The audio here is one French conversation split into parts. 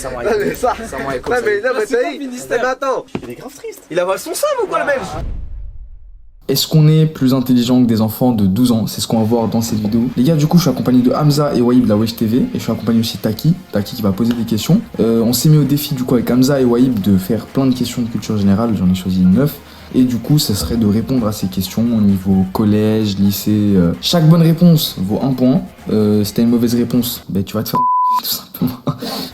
Non mais ça. Non mais ça y est. Mais attends. Il est grave triste. Il avale son sang ou quoi le mec? Est-ce qu'on est plus intelligent que des enfants de 12 ans? C'est ce qu'on va voir dans cette vidéo. Les gars, du coup, je suis accompagné de Hamza et Wahib de la Wesh TV. Et je suis accompagné aussi de Taki qui va poser des questions. On s'est mis au défi, du coup, avec Hamza et Wahib de faire plein de questions de culture générale. J'en ai choisi 9. Et du coup, ça serait de répondre à ces questions au niveau collège, lycée. Chaque bonne réponse vaut 1 point. Si t'as une mauvaise réponse, ben, tu vas te faire tout simplement.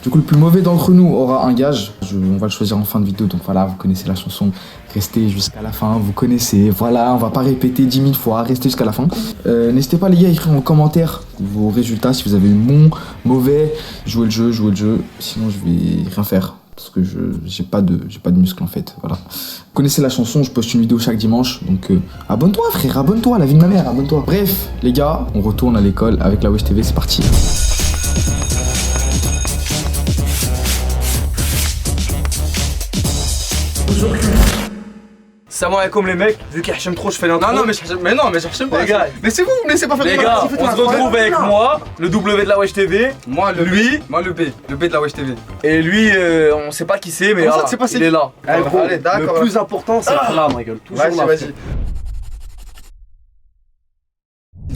Du coup, le plus mauvais d'entre nous aura un gage. On va le choisir en fin de vidéo. Donc voilà, vous connaissez la chanson. Restez jusqu'à la fin, vous connaissez. Voilà, on va pas répéter 10 000 fois. Restez jusqu'à la fin. N'hésitez pas les gars à écrire en commentaire vos résultats. Si vous avez eu bon, mauvais, jouez le jeu. Sinon, je vais rien faire. Parce que j'ai pas de muscle en fait, voilà. Vous connaissez la chanson, je poste une vidéo chaque dimanche, donc abonne-toi frère, abonne-toi, la vie de ma mère, abonne-toi. Bref, les gars, on retourne à l'école avec la Wesh TV, c'est parti. Salam alaikum les mecs, vu qu'il Hachem trop, je fais l'intro. Non mais j'achète pas. Les gars, mais c'est vous me laissez pas faire les gars, on se retrouve avec moi, le W de la Wesh TV. Moi le lui, moi le B de la Wesh TV. et lui, on sait pas qui c'est, mais Comment ça, voilà, tu sais pas c'est il est qui là. Allez, d'accord. Le plus important, c'est là, ma gueule. Toujours Vas-y, là. vas-y.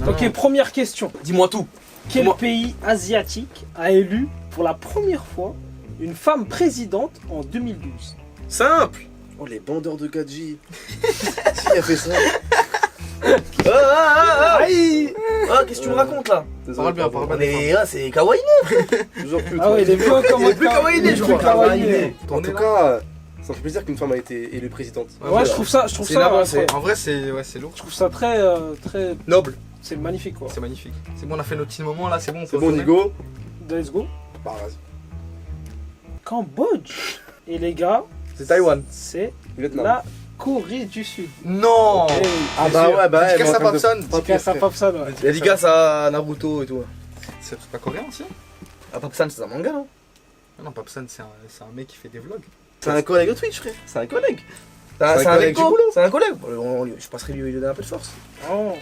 Ok, première question. Dis-moi tout. Quel Moi- pays asiatique a élu pour la première fois une femme présidente en 2012? Simple. Oh, les bandeurs de 4G. Qui a fait ça? Aïe. Ah, qu'est-ce que tu me racontes là? Parle bien. Mais là, c'est kawaii. Toujours plus. Ah ouais, il est plus comme Il est plus kawaii, je crois. En tout cas, ça fait plaisir qu'une femme a été élue présidente. Ouais, je trouve ça, C'est une avancée. ouais, En vrai c'est lourd. je trouve ça très, Noble. c'est magnifique quoi. C'est magnifique. C'est bon, on a fait notre petit moment là, c'est bon. C'est bon, Nigo? Let's go. Bah, vas-y. Cambodge. Et les gars, C'est Taïwan. c'est Vietnam. la Corée du Sud. Non. Eh, Ah bah ouais, bah ouais. Dédicace à mais en termes de- Papsan. pas pire, ça frère. pop ça, ouais. Dédicace à Naruto et tout. C'est pas coréen aussi? Ah, Papsan, c'est un manga, non? Ah non, Papsan c'est un mec qui fait des vlogs. C'est un collègue de Twitch, frère. C'est un collègue. C'est un C'est un collègue mec du boulot. C'est un collègue. Je passerai lui donner un peu de force. Oh.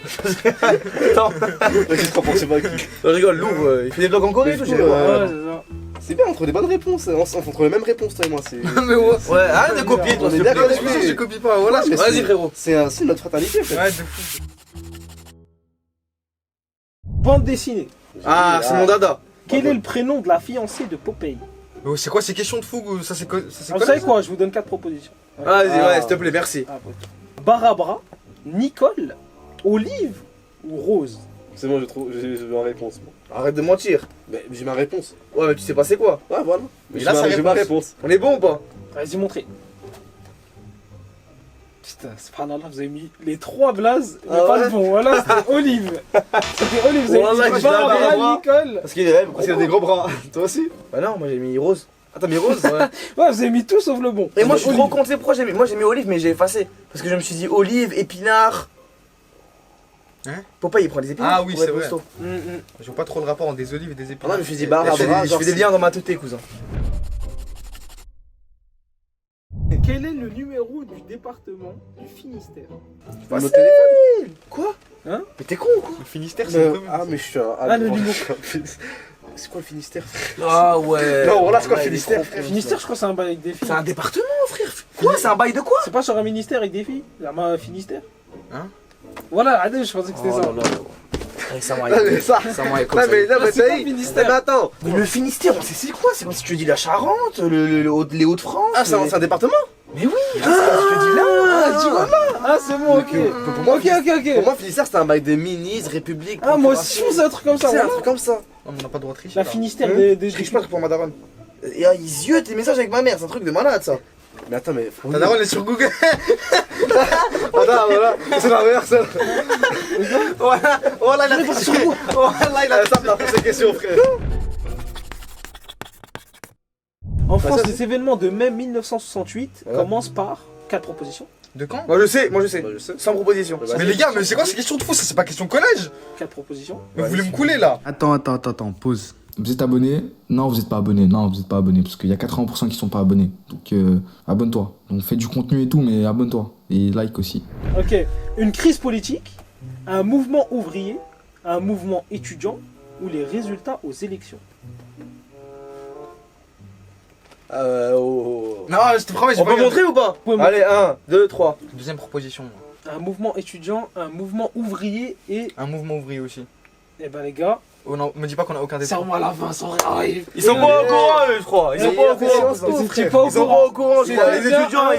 Attends, Vas-y, tu te penses pas qui? je rigole, Louvre, il fait des vlogs en Corée et tout. Mais j'ai- du coup, Ouais, Ouais, c'est ça. C'est bien, entre des bonnes réponses. Entre les mêmes réponses, toi et moi. C'est Mais ouais. ouais, arrête de copier, toi, On s'il est te plaît. d'accord, Je copie pas, voilà. mais Vas-y, frérot. c'est notre fraternité, frère. Ouais, de fou. Bande dessinée. Ah, c'est mon dada. Quel est le prénom de la fiancée de Popeye? Mais c'est quoi ces questions de fou? Ça c'est quoi? Ah, vous savez quoi? Je vous donne 4 propositions. Vas-y, Ah. ouais, s'il te plaît, merci. Ah, bon. Barbara, Nicole, Olive ou Rose? C'est bon, j'ai ma réponse. moi. Arrête de mentir. Mais j'ai ma réponse. Ouais, mais tu sais pas c'est quoi. Ouais, voilà. Mais J'ai là, ça j'ai ma réponse. réponse. On est bon ou pas? Vas-y, montrez. Putain, subhanallah, vous avez mis les 3 blazes, mais Ah pas ouais le bon. Voilà, c'était Olive. C'était Olive, vous avez Wallah, mis je l'avais Barbara, avant. Nicole. Parce qu'il est rêve. Parce qu'il a des gros bras. Toi aussi? Bah non, moi j'ai mis Rose. Ah, t'as mis Rose? Ouais. Ouais, vous avez mis tout sauf le bon. Et moi je suis Olive. trop contre les projets. Moi j'ai mis Olive, mais j'ai effacé. Parce que je me suis dit Olive, épinard. Hein? Popeye il prend des épinards. Ah oui, pour c'est être vrai. costaud. Je vois pas trop le rapport entre des olives et des Ah non, épinards. mais je me suis dit Je Barbara. fais des liens dans ma tête, cousin. Quel est le numéro du département du Finistère? Mon téléphone. Quoi? Hein? Mais t'es con ou quoi? Le Finistère, c'est une commune. Ah, mais je suis un. Ah, le numéro. C'est quoi le Finistère? Ah ouais. Non, voilà, c'est quoi Ouais, le il est Finistère, trop frère? con. Finistère, je crois que c'est un bail avec des filles. C'est un département, frère. Quoi? C'est un bail de quoi? C'est pas sur un ministère avec des filles? La main Finistère? Hein? Voilà, allez, je pensais que c'était Oh ça. là là. Allez, ça m'a Ah, Non, mais ça. Ça m'a Eh, comme Non, ça. mais c'est ça pas y est. Finistère. Mais attends. Mais le Finistère, on sait c'est quoi? C'est comme si tu te dis la Charente, les Hauts-de-France. Ah, c'est un département? Mais oui, c'est comme si tu te dis là. Tu vois? Ah, c'est bon, ok. Pour moi, Ok. Pour moi, Finistère, c'était un bail de ministre, république. Ah, moi aussi, je faisais un truc comme ça. C'est un voilà. truc comme ça. Non, mais on n'a pas le droit de tricher. La là. Finistère Hein des Je triche pas pour ma daronne. Et ils ziotent les messages avec ma mère, c'est un truc de malade ça. Mais attends, mais. Ta daronne est sur Google. Attends, voilà. C'est l'inverse. Voilà, il a fait sur moi. Voilà, il a Ça, t'as fait ces questions, frère. En France, ça, les événements de mai 1968 Ouais. commencent par 4 propositions. De quand? Moi je sais, moi je sais. Bah, je sais. Sans proposition. Bah, Mais les gars, mais c'est quoi ces questions de fou? Ça, c'est pas question de collège. 4 propositions. Mais vous voulez me couler là? Attends, pause. Vous êtes abonné? Non, vous êtes pas abonné. Non, vous êtes pas abonné. Parce qu'il y a 80% qui sont pas abonnés. Donc, abonne-toi. Donc, fais du contenu et tout, mais abonne-toi. Et like aussi. Ok. Une crise politique, un mouvement ouvrier, un mouvement étudiant ou les résultats aux élections. Non, je te promets, On peut montrer ou pas? Ouais, Allez, 1, 2, 3. Deuxième proposition. Un mouvement étudiant, un mouvement ouvrier et. Un mouvement ouvrier aussi. Eh ben les gars, Oh non, me dis pas qu'on a aucun des serre-moi la main sans rien. Ils sont pas au courant, eux, je crois. Ils sont pas au courant. Vous étiez Ils sont pas au courant. C'était Les bien étudiants,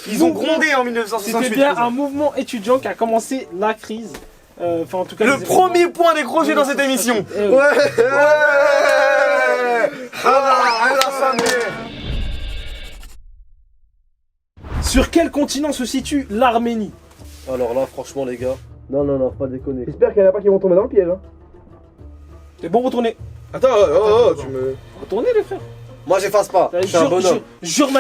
ils ont grondé en C'était 1968. bien un mouvement étudiant qui a commencé la crise. Enfin, en tout cas, Le les premier point décroché dans cette émission. Eh oui. Ouais. Ah, la mère. Sur quel continent se situe l'Arménie? Alors là, franchement, les gars. Non, faut pas déconner. J'espère qu'il y en a pas qui vont tomber dans le piège. C'est bon, retournez. Attends, tu me. Retournez, les frères. Moi, j'efface pas. Je suis un bonhomme. Jure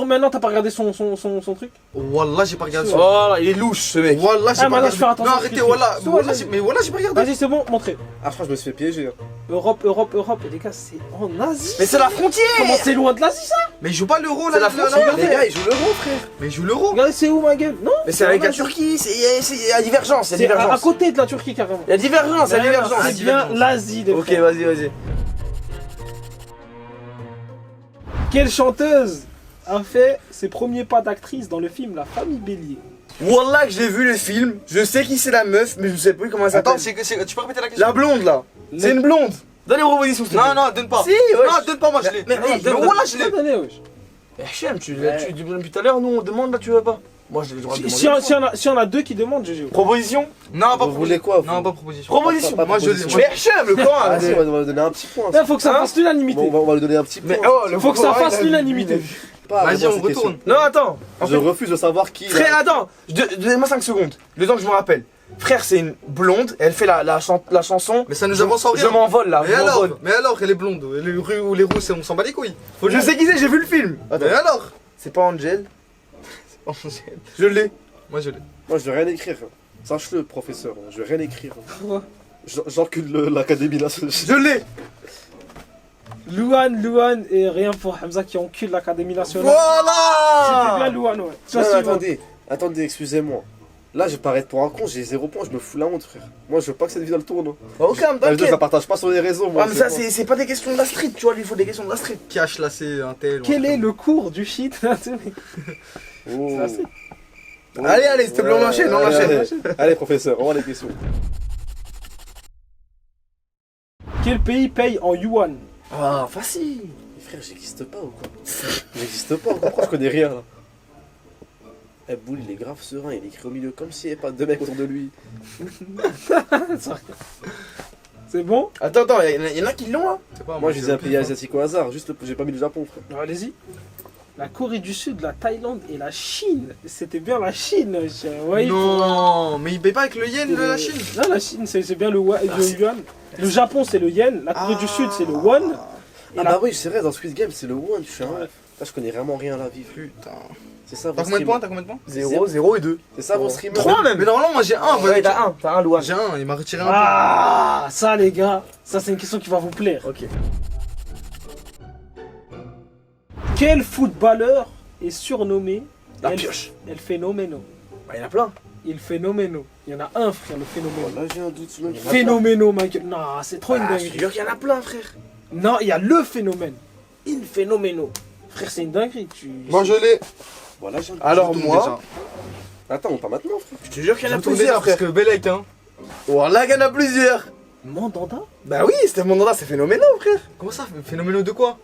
maintenant, t'as pas regardé son truc? Wallah, j'ai pas regardé ça. Voilà, il est louche ce mec. Wallah, j'ai Ah, pas maintenant, regardé. je fais attention. Non, arrêtez, Wallah. Ouais, Wallah, vas-y. mais Wallah, j'ai pas regardé. Vas-y, c'est bon, montrez. Ah, je crois que je me suis fait piéger. Hein. Europe. Et les gars, c'est en Asie. Mais c'est la frontière. Comment c'est loin de l'Asie, ça? Mais il joue pas l'euro là. C'est la là, frontière. là. Les gars, ils jouent l'euro, frère. Mais il joue l'euro. Regardez, c'est où, ma gueule? Non? Mais c'est avec la en Asie. Turquie. Il y a divergence. Il y a C'est à divergence. côté de la Turquie, carrément. Il y a divergence. Il y a divergence. C'est bien l'Asie, les Ok, frères. vas-y. Quelle chanteuse a fait ses premiers pas d'actrice dans le film La Famille Bélier? Wallah que j'ai vu le film, je sais qui c'est la meuf, mais je sais plus comment elle s'appelle. Attends, tu peux répéter la question? La blonde là. C'est une blonde. Donne les propositions s'il te plaît. Non, donne pas. Si, ouais. Non, donne pas, moi je l'ai. Mais Non, hey, donne- mais Wallah, je l'ai. Attendez, wesh. Hachem, tu dis depuis tout à l'heure, nous on demande là, tu veux pas. Moi j'ai le droit de demander. Si on a deux qui demandent, je joue. Proposition. Non, pas Vous voulez quoi, vous Non, pas proposition. Proposition. Pas Moi je l'ai. proposition. Mais Hachem, le camp. Ah, si, on va lui donner un petit point. Il faut que ça Hein fasse l'unanimité. Bon, on va lui donner un petit point. Mais oh, le Faut que ça camp, fasse il a- l'unanimité. Pas Vas-y, répondre à on cette retourne. question. Non, attends. En Je fait, refuse de savoir qui. frère, attends. Donnez-moi 5 secondes. Le temps que je me rappelle. Frère, c'est une blonde. Elle fait la chanson. Mais ça nous avance en Je rien. m'envole là. Mais je m'envole. alors, elle est blonde. Les rousses, on s'en bat les couilles. Je sais qui c'est, j'ai vu le film. Mais alors C'est pas Angel. Je l'ai. Moi je l'ai. Moi, je vais rien écrire. Sache-le, professeur. Je vais rien écrire. Pourquoi? J'encule l'académie nationale. Je l'ai. Louane et rien pour Hamza qui encule l'Académie nationale. C'était bien Voilà. Louane, ouais. Non, Ça, suivant. attendez, excusez-moi. Là, je vais paraître pour un con, j'ai 0 points, je me fous la honte, frère. Moi, je veux pas que cette vidéo tourne. Ok, Je t'inquiète. la partage pas sur les réseaux, moi. Ah mais ça c'est pas des questions de la street, tu vois, lui il faut des questions de la street. Cache là, c'est un tel. Quel est le cours du shit? Oh. C'est assez. Oh. Allez, s'il te plaît, on enchaîne, on enchaîne. Allez, professeur, on va les questions. Quel pays paye en yuan? Ah, facile. Mais frère, j'existe pas ou quoi? J'existe pas, pourquoi je connais rien là? Eh, Boule, il est grave serein, il écrit au milieu comme s'il n'y avait pas de mecs autour de lui. C'est bon? Attends, y en a qui l'ont hein. C'est pas Moi, je disais un pays asiatique au hasard, juste j'ai pas mis le Japon, frère. Alors, allez-y. La Corée du Sud, la Thaïlande et la Chine. C'était bien la Chine. Ouais, Non, mais il paye pas avec le yen de la Chine. Non, la Chine, c'est bien le yuan. Le Japon, c'est le yen. La Corée du Sud, c'est le won. Et Ah la- bah oui, c'est vrai, dans Squid Game, c'est le one, je suis un Ouais. ref. Là, je connais vraiment rien à la vie. Putain. C'est ça, T'as vos combien de points? streamers. T'as combien de points? 0 et 2. C'est ça, vos streamers. 3 même. Mais normalement, moi j'ai un. Ouais, t'as un Louane. J'ai un, il m'a retiré un. Ah, ça, les gars, ça, c'est une question qui va vous plaire. Ok. Quel footballeur est surnommé La El- pioche. El Fenomeno? Bah y'en a plein. Il Fenomeno. Il y en a un, frère, le Fenomeno. Là, j'ai un doute sur le Phénoméno, Michael. Non, c'est trop une Ah, je te dinguerie. jure qu'il y en a plein frère. Non, il y a le phénomène. Il Fenomeno. Frère, c'est une dinguerie. Moi je l'ai. Voilà, j'ai un doute. Alors Je tourne moi, Attends, pas maintenant, frère. je te jure qu'il y en a Je tourne plusieurs déjà, frère. parce que Belek, hein. Wallah qu'il y en a plusieurs. Mandanda? Bah oui, c'était mon mandat, c'est phénoménal frère. Comment ça? Phénoménal de quoi?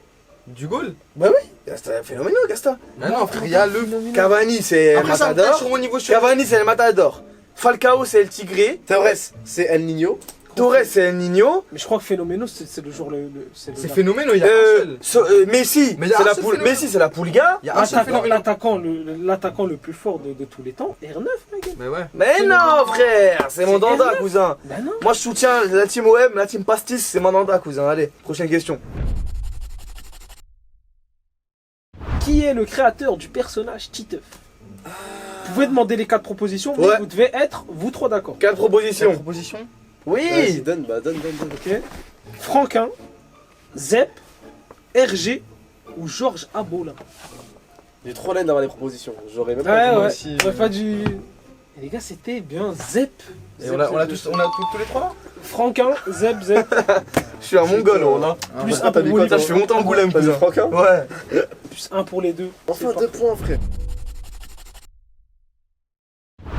Du goal? Bah oui, c'était phénoménal Gasta. Mais non, frère, il y a le. Cavani c'est El Après ça me cache Matador. sur mon niveau, je suis. Cavani c'est El Matador. Falcao c'est El Tigre. Torres, c'est El Nino. Torres c'est El Nino. Mais je crois que Phénoméno, c'est le jour C'est le phénoménal, il y a un seul. Messi, Mais il y a c'est un la seul poule. phénomène. Messi c'est la Pulga. Il y a un seul L'attaquant phénoménal. l'attaquant le plus fort de tous les temps, R9, ma gueule. Mais ouais. Mais non frère, c'est mon C'est danda R9. cousin. Bah non. Moi je soutiens la team OM, la team Pastis, c'est mon danda cousin. Allez, prochaine question. Qui est le créateur du personnage Titeuf? Vous pouvez demander les 4 propositions, mais Ouais. vous devez être, vous trois, d'accord. 4 C'est propositions. une proposition? Oui. Vas-y, donne. Ok. Franquin, Zep, RG ou Georges Abolin. J'ai trop l'aine d'avoir les propositions. J'aurais même Ouais, pas. moi ouais. aussi, Ouais, pas du. Et les gars, c'était bien Zep. Et Zep, on a Zep, tous les trois? Franquin, Zep. Je suis un mongol, là. Plus Ah, un t'as pour mis vous, quoi, les Putain, deux. je suis monté en Angoulême, T'as mis cousin. Franck, hein Ouais. Plus un pour les deux. Enfin, C'est 2 points, frère.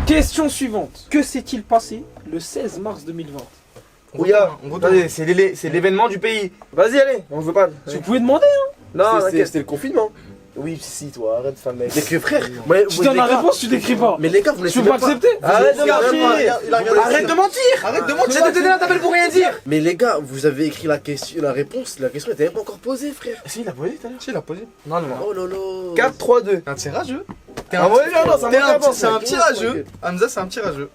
Question suivante. Que s'est-il passé le 16 mars 2020? Ouya, attendez, c'est l'événement du pays. Vas-y, allez, on veut pas. Vous pouvez demander, hein. Non, t'inquiète. C'était le confinement. Oui, si, toi, arrête de faire le mec. Mais que frère, Tu donnes la réponse, tu décris pas. Mais les gars, vous Tu laissez peux pas même pas. accepter? Arrête de Il a mentir. regardé Arrête de mentir. Arrête de mentir. J'ai donné la tabelle pour rien dire. Mais les gars, vous avez écrit la question, la réponse. La question était même pas encore posée, frère. Si, il a posé tout à l'heure. Si, il a posé. Non, non, non. Oh là là. 4, 3, 2. Un tirageux. Ah ouais, non, non, C'est un petit tirageux. Hamza, c'est un tirageux.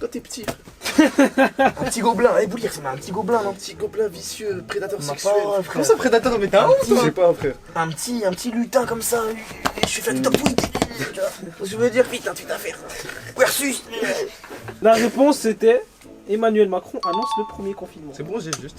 Toi, t'es petit, frère. Un petit gobelin. Eh, Boulir, c'est un petit gobelin, non? Petit gobelin vicieux, prédateur On m'a sexuel. pas, frère. Comment ça, prédateur? Mais t'es un ouf, Je toi. sais pas, frère. Un petit lutin comme ça. Je suis fait de top 8. Je veux dire, vite, un truc à faire. Versus. La réponse c'était Emmanuel Macron annonce le premier confinement. C'est bon, j'ai juste.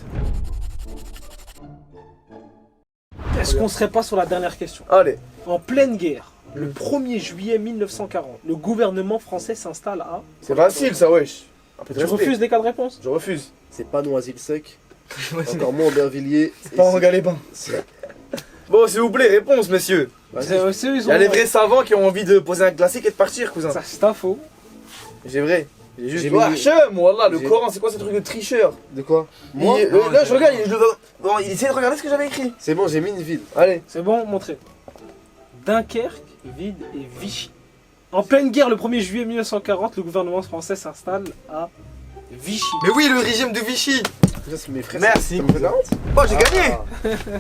Est-ce qu'on serait pas sur la dernière question? Allez. En pleine guerre, le 1er juillet 1940, le gouvernement français s'installe à... C'est facile, ça, wesh. Un peu de Tu respect. refuses les cas de réponse? Je refuse. C'est pas Noisy-le-Sec. Encore moins Aubervilliers. C'est pas en Galépin. Bon, s'il vous plaît, réponse, messieurs. C'est eux, ils Il y a ont- les vrais savants qui ont envie de poser un classique et de partir, cousin. Ça c'est info. J'ai vrai. J'ai juste. J'ai Ouais, mis- chum, wallah, le j'ai- Coran, c'est quoi ce truc de tricheur? De quoi Moi Là, je regarde, il essaie de regarder ce que j'avais écrit. C'est bon, j'ai mis une ville. Allez. C'est bon, montrez. Dunkerque, vide et Vichy. En pleine guerre, le 1er juillet 1940, le gouvernement français s'installe à Vichy. Mais oui, le régime de Vichy. Ça, c'est mes frères. Merci. Ça me fait la honte. Oh, j'ai gagné.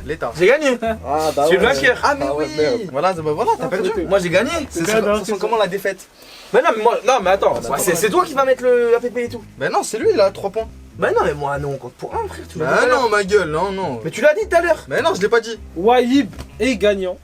L'État. J'ai gagné. Ah, bah C'est ouais. le vainqueur. Ah, mais Ah ouais, oui. merde. Voilà, bah voilà, t'as perdu. Moi, j'ai gagné. C'est bien, ça c'est sent ça. comment la défaite? Mais non, mais moi, non, mais attends. C'est toi qui vas mettre le APP et tout. Ben non, c'est lui, il a 3 points. Bah non, mais moi, non, on compte pour un, frère. Tu l'as dit tout Bah à l'heure. non, ma gueule, non, non. Mais tu l'as dit tout à l'heure. Mais non, je l'ai pas dit. Wahib est gagnant.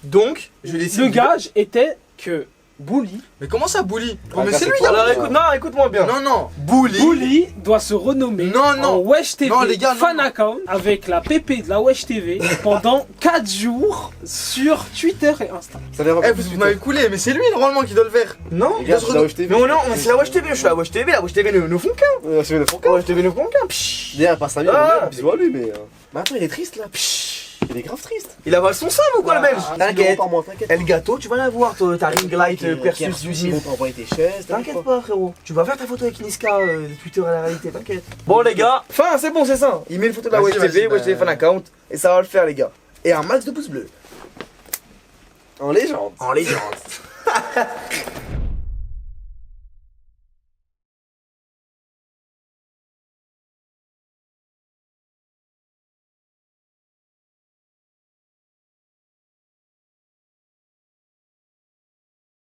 Donc, je décide. Le gage était que Bouli, Mais comment ça, Bouli? Oh, mais gars, c'est c'est lui, toi. là. Alors, écoute, non, écoute-moi bien. Non, non. Bouli. Bouli doit se renommer Non, non. en Wesh TV Non, les gars, non, fan non. account avec la PP de la Wesh TV pendant 4 jours sur Twitter et Insta. Ça vient Eh, vous m'avez coulé, mais c'est lui normalement qui doit le faire. Non. Les gars, je suis la Wesh TV. Mais on est, c'est la Wesh TV, je suis la Wesh TV, la Wesh TV ne font qu'un. C'est le fond. La Wesh TV ne font qu'un. Pshhh. D'ailleurs, pas 5 000, Ah. bisous à lui, mais. Mais attends, il est triste là. Pshhh. Il est grave triste. Il avale son sam ou quoi, le belge? T'inquiète. Par mois, t'inquiète. Et le gâteau, tu vas l'avoir, toi, ta ring light Persus Persus ils Usine. vont t'envoyer tes chaises. T'inquiète pas, frérot. Tu vas faire ta photo avec Niska, de Twitter à la réalité, t'inquiète. Bon, les gars, fin, c'est bon, c'est ça. Il met une photo de la Vas-y, Wesh TV, vas-y, Wesh TV bah. fan account, et ça va le faire, les gars. Et un max de pouces bleus. En légende. En légende.